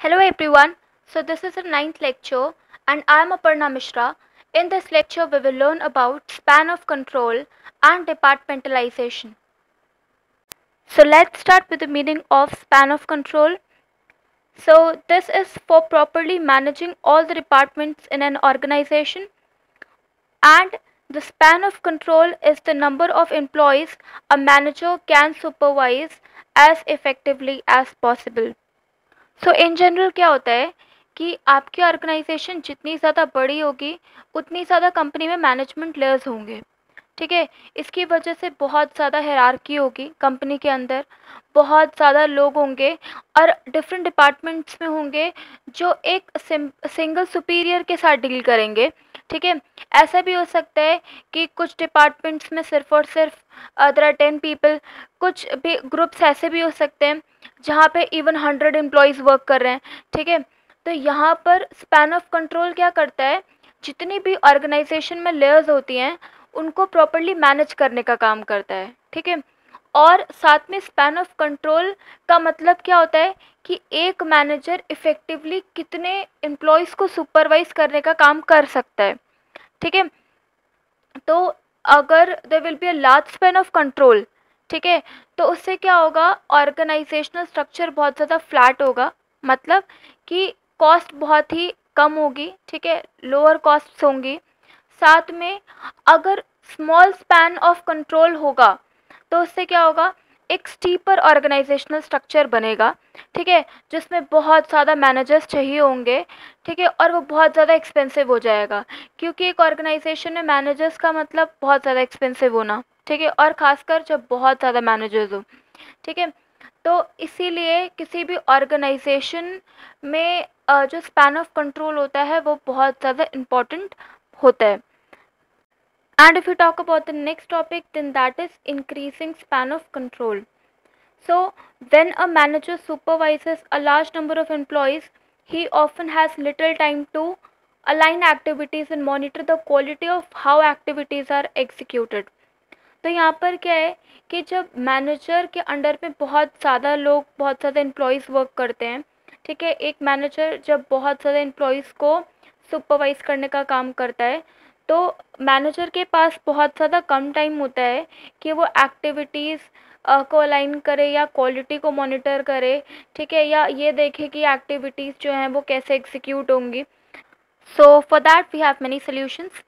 Hello everyone. So this is the ninth lecture and I am Aparna Mishra. In this lecture we will learn about span of control and departmentalization. So let's start with the meaning of span of control. So this is for properly managing all the departments in an organization, and the span of control is the number of employees a manager can supervise as effectively as possible. So in general क्या होता है कि आपकी organisation जितनी ज़्यादा बड़ी होगी उतनी ज़्यादा कंपनी में मैनेजमेंट लेयर्स होंगे। ठीक है, इसकी वजह से बहुत ज़्यादा हायरार्की होगी कंपनी के अंदर, बहुत ज़्यादा लोग होंगे और डिफरेंट डिपार्टमेंट्स में होंगे जो एक सिंगल सुपीरियर के साथ डील करेंगे। ठीक है, ऐसा भी हो सकता है कि कुछ डिपार्टमेंट्स में सिर्फ और सिर्फ देयर आर 10 पीपल, कुछ भी ग्रुप्स ऐसे भी हो सकते हैं जहाँ पे इवन 100 एम्प्लॉयज़ वर्क कर रहे हैं। ठीक है, तो यहाँ पर स्पैन ऑफ कंट्रोल क्या करता है, जितनी भी ऑर्गेनाइजेशन में लेयर्स होती हैं उनको प्रॉपर्ली मैनेज करने का काम करता है। ठीक है, और साथ में स्पैन ऑफ कंट्रोल का मतलब क्या होता है कि एक मैनेजर इफ़ेक्टिवली कितने एम्प्लॉयज़ को सुपरवाइज करने का काम कर सकता है। ठीक है, तो अगर there will be a large span of control, ठीक है, तो उससे क्या होगा, ऑर्गेनाइजेशनल स्ट्रक्चर बहुत ज़्यादा फ्लैट होगा, मतलब कि कॉस्ट बहुत ही कम होगी। ठीक है, लोअर कॉस्ट्स होंगी। साथ में अगर स्मॉल स्पैन ऑफ कंट्रोल होगा तो उससे क्या होगा, एक स्टीपर ऑर्गेनाइजेशनल स्ट्रक्चर बनेगा। ठीक है, जिसमें बहुत ज़्यादा मैनेजर्स चाहिए होंगे। ठीक है, और वो बहुत ज़्यादा एक्सपेंसिव हो जाएगा, क्योंकि एक ऑर्गेनाइजेशन में मैनेजर्स का मतलब बहुत ज़्यादा एक्सपेंसिव होना। ठीक है, और ख़ासकर जब बहुत ज़्यादा मैनेजर्स हो। ठीक है, तो इसीलिए किसी भी ऑर्गेनाइजेशन में जो स्पैन ऑफ कंट्रोल होता है वो बहुत ज़्यादा इम्पॉर्टेंट होता है। And if you talk about the next topic, then that is increasing span of control. So, when a manager supervises a large number of employees, he often has little time to align activities and monitor the quality of how activities are executed. तो यहाँ पर क्या है कि जब manager के under में बहुत ज़्यादा लोग, बहुत ज़्यादा एम्प्लॉयज़ वर्क करते हैं। ठीक है, एक मैनेजर जब बहुत ज़्यादा एम्प्लॉयज़ को सुपरवाइज करने का काम करता है तो मैनेजर के पास बहुत ज़्यादा कम टाइम होता है कि वो एक्टिविटीज़ को अलाइन करे या क्वालिटी को मॉनिटर करे। ठीक है, या ये देखे कि एक्टिविटीज़ जो हैं वो कैसे एग्जीक्यूट होंगी। So for that we have many solutions.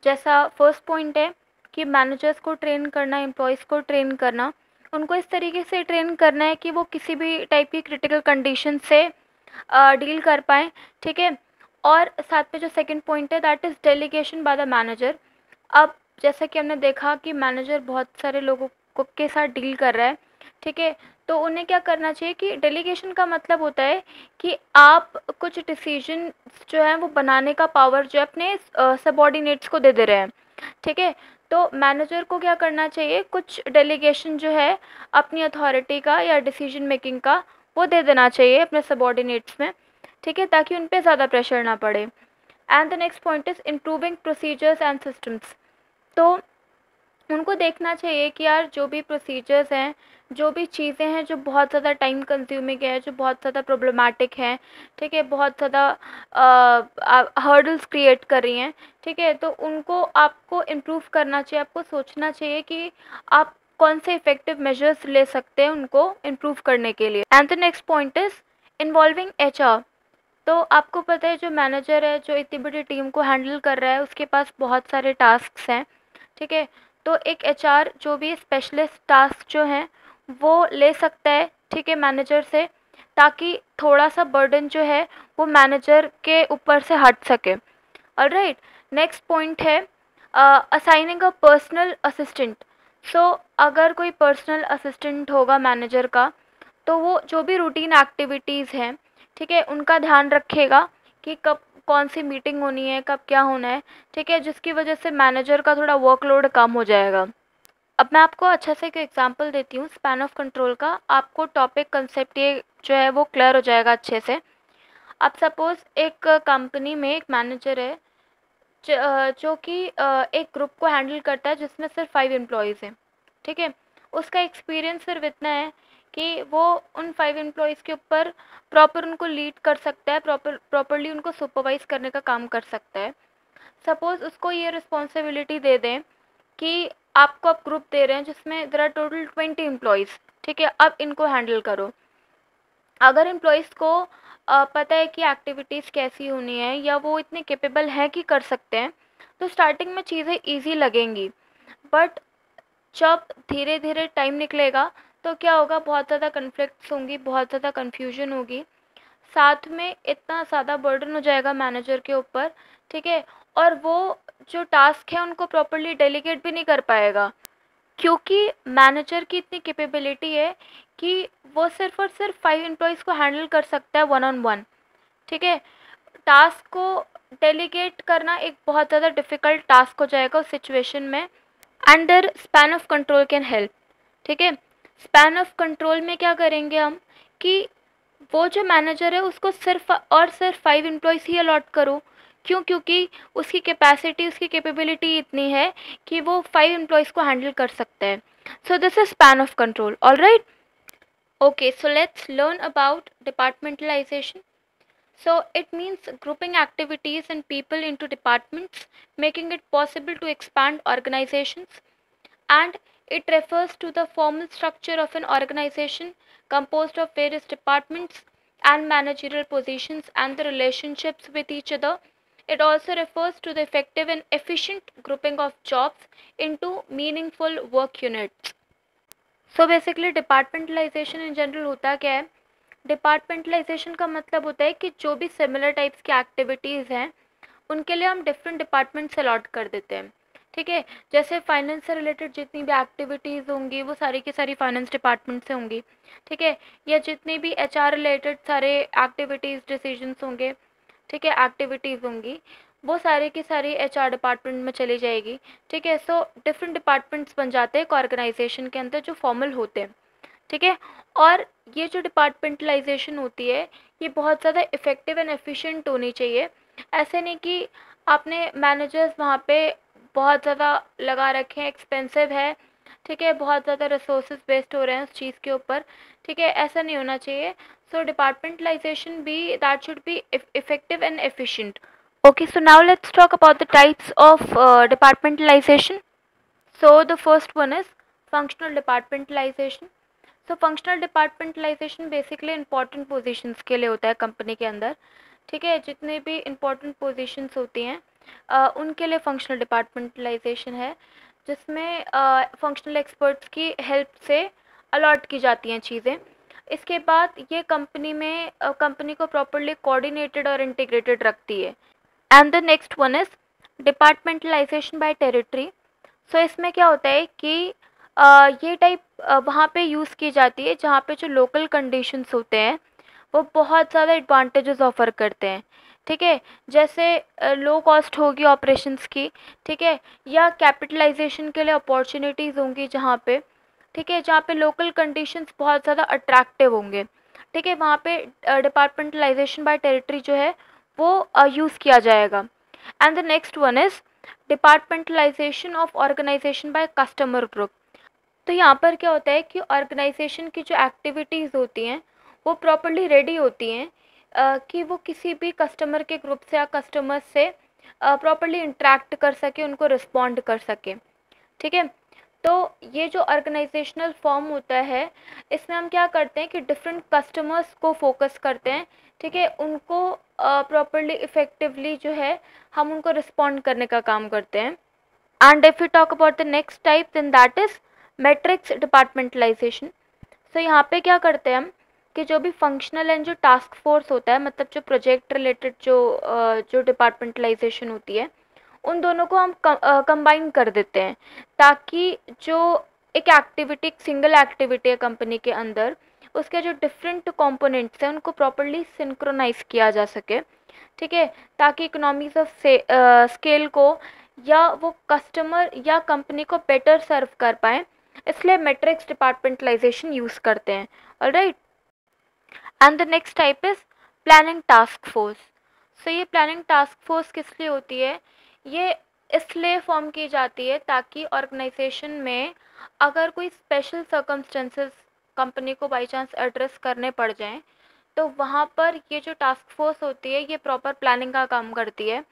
जैसा फर्स्ट पॉइंट है कि मैनेजर्स को ट्रेन करना, एम्प्लॉयज़ को ट्रेन करना, उनको इस तरीके से ट्रेन करना है कि वो किसी भी टाइप की क्रिटिकल कंडीशन से डील कर पाएँ। ठीक है, और साथ में जो सेकंड पॉइंट है that is delegation by the manager. अब जैसा कि हमने देखा कि मैनेजर बहुत सारे लोगों को के साथ डील कर रहा है। ठीक है, तो उन्हें क्या करना चाहिए कि डेलीगेशन का मतलब होता है कि आप कुछ डिसीजन जो है वो बनाने का पावर जो है अपने सबॉर्डिनेट्स को दे दे रहे हैं। ठीक है, तो मैनेजर को क्या करना चाहिए, कुछ डेलीगेशन जो है अपनी अथॉरिटी का या डिसीजन मेकिंग का वो दे देना चाहिए अपने सबॉर्डिनेट्स में। ठीक है, ताकि उन पे ज़्यादा प्रेशर ना पड़े। And the next point is improving procedures and systems. तो उनको देखना चाहिए कि यार जो भी प्रोसीजर्स हैं, जो भी चीज़ें हैं जो बहुत ज़्यादा टाइम कंज्यूमिंग है, जो बहुत ज़्यादा प्रॉब्लमैटिक हैं, ठीक है, बहुत ज़्यादा हर्डल्स क्रिएट कर रही हैं। ठीक है, तो उनको आपको इम्प्रूव करना चाहिए, आपको सोचना चाहिए कि आप कौन से इफ़ेक्टिव मेजर्स ले सकते हैं उनको इम्प्रूव करने के लिए। And the next point is involving HR. तो आपको पता है जो मैनेजर है, जो इतनी बड़ी टीम को हैंडल कर रहा है, उसके पास बहुत सारे टास्क्स हैं। ठीक है, तो एक एचआर जो भी स्पेशलिस्ट टास्क जो हैं वो ले सकता है। ठीक है, मैनेजर से, ताकि थोड़ा सा बर्डन जो है वो मैनेजर के ऊपर से हट सके। ऑलराइट, नेक्स्ट पॉइंट है असाइनिंग अ पर्सनल असिस्टेंट। सो अगर कोई पर्सनल असिस्टेंट होगा मैनेजर का, तो वो जो भी रूटीन एक्टिविटीज़ हैं, ठीक है, उनका ध्यान रखेगा कि कब कौन सी मीटिंग होनी है, कब क्या होना है। ठीक है, जिसकी वजह से मैनेजर का थोड़ा वर्कलोड कम हो जाएगा। अब मैं आपको अच्छा से एक एग्जांपल देती हूँ स्पैन ऑफ कंट्रोल का, आपको टॉपिक कंसेप्ट ये जो है वो क्लियर हो जाएगा अच्छे से। अब सपोज़ एक कंपनी में एक मैनेजर है जो कि एक ग्रुप को हैंडल करता है जिसमें सिर्फ 5 एम्प्लॉयज़ हैं। ठीक है, उसका एक्सपीरियंस सिर्फ इतना है कि वो उन 5 एम्प्लॉयज़ के ऊपर प्रॉपर उनको लीड कर सकता है, प्रॉपर्ली उनको सुपरवाइज़ करने का काम कर सकता है। सपोज़ उसको ये रिस्पॉन्सिबिलिटी दे दें कि आपको अब ग्रुप दे रहे हैं जिसमें देयर आर टोटल 20 एम्प्लॉयज़, ठीक है? अब इनको हैंडल करो। अगर एम्प्लॉयज़ को पता है कि एक्टिविटीज़ कैसी होनी है या वो इतने कैपेबल हैं कि कर सकते हैं, तो स्टार्टिंग में चीज़ें ईज़ी लगेंगी। बट जब धीरे धीरे टाइम निकलेगा तो क्या होगा, बहुत ज़्यादा कन्फ्लिक्ट्स होंगी, बहुत ज़्यादा कन्फ्यूजन होगी, साथ में इतना ज़्यादा बर्डन हो जाएगा मैनेजर के ऊपर, ठीक है? और वो जो टास्क है उनको प्रॉपर्ली डेलीगेट भी नहीं कर पाएगा, क्योंकि मैनेजर की इतनी कैपेबिलिटी है कि वो सिर्फ और सिर्फ 5 एम्प्लॉयज़ को हैंडल कर सकता है वन ऑन वन, ठीक है? टास्क को डेलीगेट करना एक बहुत ज़्यादा डिफ़िकल्ट टास्क हो जाएगा उस सिचुएशन में, and their span of control can help, ठीक है? स्पैन ऑफ कंट्रोल में क्या करेंगे हम कि वो जो मैनेजर है उसको सिर्फ और सिर्फ 5 एम्प्लॉयज़ ही अलॉट करो। क्यों? क्योंकि उसकी कैपेसिटी, उसकी कैपेबिलिटी इतनी है कि वो 5 एम्प्लॉयज़ को हैंडल कर सकता है। So this is span of control, alright? Okay, so let's learn about departmentalization. So it means grouping activities and people into departments, making it possible to expand organizations, and it refers to the formal structure of an organization composed of various departments and managerial positions and the relationships with each other. It also refers to the effective and efficient grouping of jobs into meaningful work units. So basically departmentalisation in general होता क्या है? Departmentalisation का मतलब होता है कि जो भी सिमिलर टाइप्स की एक्टिविटीज़ हैं उनके लिए हम डिफरेंट डिपार्टमेंट्स अलॉट कर देते हैं, ठीक है? जैसे फाइनेंस से रिलेटेड जितनी भी एक्टिविटीज़ होंगी वो सारी की सारी फाइनेंस डिपार्टमेंट से होंगी, ठीक है? या जितनी भी एचआर रिलेटेड सारे एक्टिविटीज़ डिसीजंस होंगे, ठीक है, एक्टिविटीज़ होंगी, वो सारी की सारी एचआर डिपार्टमेंट में चली जाएगी, ठीक है? सो डिफरेंट डिपार्टमेंट्स बन जाते हैं एक ऑर्गेनाइजेशन के अंदर जो फॉर्मल होते हैं, ठीक है? और ये जो डिपार्टमेंटलाइजेशन होती है ये बहुत ज़्यादा इफ़ेक्टिव एंड एफिशिएंट होनी चाहिए। ऐसे नहीं कि आपने मैनेजर्स वहाँ पे बहुत ज़्यादा लगा रखे हैं, एक्सपेंसिव है, ठीक है, बहुत ज़्यादा रिसोर्सेज वेस्ट हो रहे हैं उस चीज़ के ऊपर, ठीक है? ऐसा नहीं होना चाहिए। सो डिपार्टमेंटलाइजेशन भी that should be effective and efficient. Okay, so now let's talk about the types of departmentalization. So the first one is functional departmentalization. So functional departmentalization basically important positions के लिए होता है कंपनी के अंदर, ठीक है? जितने भी important positions होती हैं उनके लिए functional departmentalization है, जिसमें functional experts की help से अलॉट की जाती हैं चीज़ें। इसके बाद ये कंपनी में कंपनी को प्रॉपरली कोऑर्डिनेटेड और इंटीग्रेटेड रखती है। And the next one is departmentalization by territory. So इसमें क्या होता है कि ये टाइप वहाँ पे यूज़ की जाती है जहाँ पे जो लोकल कंडीशंस होते हैं वो बहुत ज़्यादा एडवांटेजेस ऑफ़र करते हैं, ठीक है? जैसे लो कॉस्ट होगी ऑपरेशंस की, ठीक है? या कैपिटलाइजेशन के लिए अपॉर्चुनिटीज़ होंगी जहाँ पे, ठीक है, जहाँ पे लोकल कंडीशंस बहुत ज़्यादा अट्रैक्टिव होंगे, ठीक है? वहाँ पे डिपार्टमेंटलाइजेशन बाय टेरिटरी जो है वो यूज़ किया जाएगा। And the next one is departmentalization of organization by customer group. तो यहाँ पर क्या होता है कि ऑर्गेनाइजेशन की जो एक्टिविटीज़ होती हैं वो प्रॉपरली रेडी होती हैं कि वो किसी भी कस्टमर के ग्रुप से या कस्टमर से प्रॉपरली इंटरेक्ट कर सके, उनको रिस्पॉन्ड कर सके, ठीक है? तो ये जो ऑर्गेनाइजेशनल फॉर्म होता है इसमें हम क्या करते हैं कि डिफरेंट कस्टमर्स को फोकस करते हैं, ठीक है? उनको प्रॉपरली इफ़ेक्टिवली जो है हम उनको रिस्पॉन्ड करने का काम करते हैं। And if you talk about the next type then that is matrix departmentalization. So यहाँ पे क्या करते हैं हम कि जो भी फंक्शनल एंड जो टास्क फोर्स होता है, मतलब जो प्रोजेक्ट रिलेटेड जो डिपार्टमेंटलाइजेशन होती है उन दोनों को हम कंबाइन कर देते हैं, ताकि जो एक एक्टिविटी, एक सिंगल एक्टिविटी है कंपनी के अंदर, उसके जो डिफरेंट कंपोनेंट्स हैं उनको प्रॉपरली सिंक्रोनाइज किया जा सके, ठीक है? ताकि इकोनॉमीज ऑफ स्केल को या वो कस्टमर या कंपनी को बेटर सर्व कर पाएँ, इसलिए मैट्रिक्स डिपार्टमेंटलाइजेशन यूज़ करते हैं, alright? And the next type is planning task force. So ये प्लानिंग टास्क फोर्स किस लिए होती है? ये इसलिए फॉर्म की जाती है ताकि ऑर्गेनाइजेशन में अगर कोई स्पेशल सर्कमस्टेंसेस कंपनी को बाई चांस एड्रेस करने पड़ जाएँ, तो वहाँ पर ये जो टास्क फोर्स होती है ये प्रॉपर प्लानिंग का काम करती है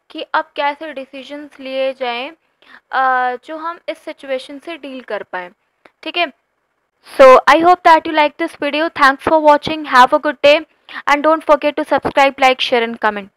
कि अब कैसे डिसीजंस लिए जाएँ जो हम इस सिचुएशन से डील कर पाएँ। ठीक है? So I hope that you like this video. Thanks for watching. Have a good day and don't forget to subscribe, like, share and comment.